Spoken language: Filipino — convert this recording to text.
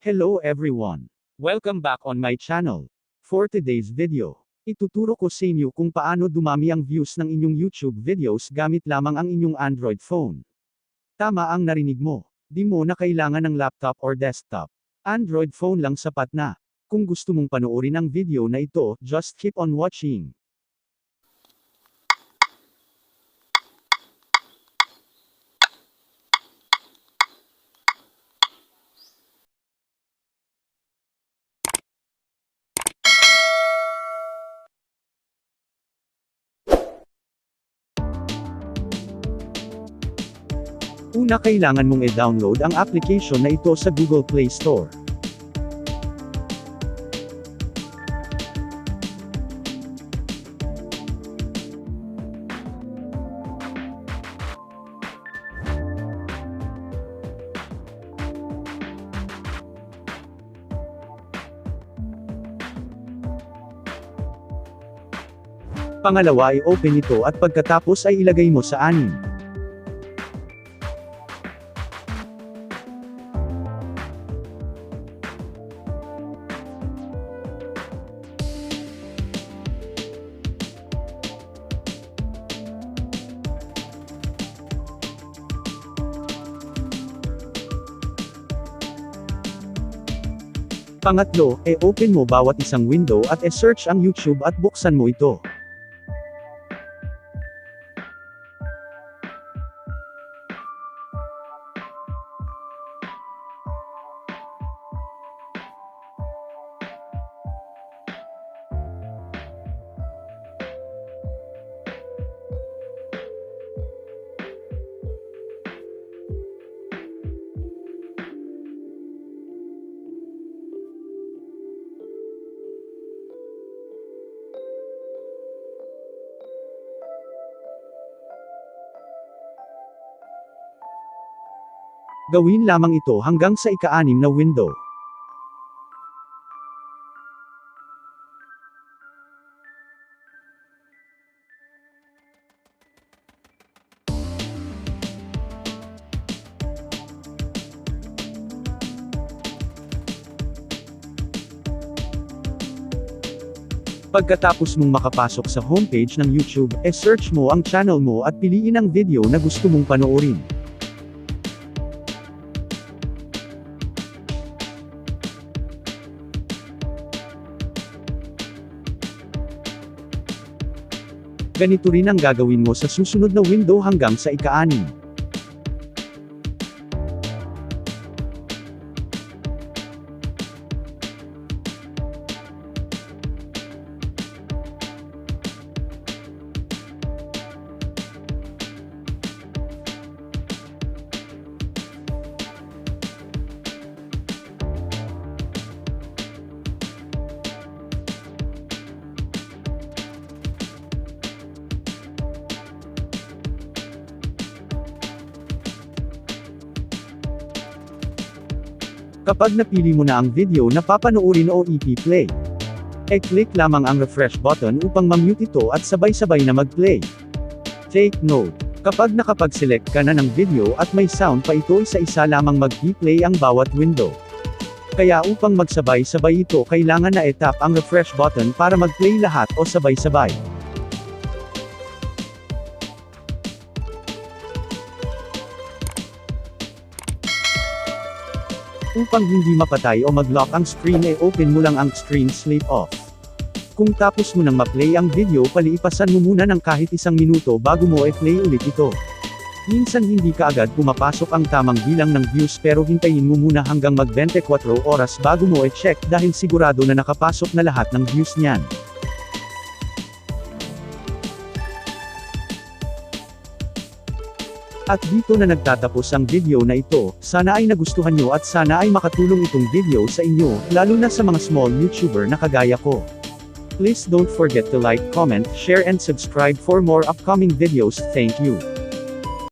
Hello everyone! Welcome back on my channel. For today's video, ituturo ko sa inyo kung paano dumami ang views ng inyong YouTube videos gamit lamang ang inyong Android phone. Tama ang narinig mo, di mo na kailangan ng laptop or desktop. Android phone lang sapat na. Kung gusto mong panoorin ang video na ito, just keep on watching. Una, kailangan mong i-download ang application na ito sa Google Play Store. Pangalawa, i-open ito at pagkatapos ay ilagay mo sa anim. Pangatlo, open mo bawat isang window at search ang YouTube at buksan mo ito. Gawin lamang ito hanggang sa ika-6 na window. Pagkatapos mong makapasok sa homepage ng YouTube, search mo ang channel mo at piliin ang video na gusto mong panoorin. Ganito rin ang gagawin mo sa susunod na window hanggang sa ika-6. Kapag napili mo na ang video na papanoorin o ipi-play, click lamang ang refresh button upang ma-mute ito at sabay-sabay na mag-play. Take note, kapag nakapag-select ka na ng video at may sound pa ito, isa-isa lamang mag-play ang bawat window. Kaya upang magsabay-sabay ito, kailangan na i-tap ang refresh button para mag-play lahat o sabay-sabay. Upang hindi mapatay o mag-lock ang screen, open mo lang ang screen sleep off. Kung tapos mo nang ma-play ang video, palipasan mo muna ng kahit 1 minuto bago mo i-play ulit ito. Minsan hindi ka agad pumapasok ang tamang bilang ng views, pero hintayin mo muna hanggang mag-24 oras bago mo i-check dahil sigurado na nakapasok na lahat ng views niyan. At dito na nagtatapos ang video na ito. Sana ay nagustuhan nyo at sana ay makatulong itong video sa inyo, lalo na sa mga small YouTuber na kagaya ko. Please don't forget to like, comment, share and subscribe for more upcoming videos. Thank you.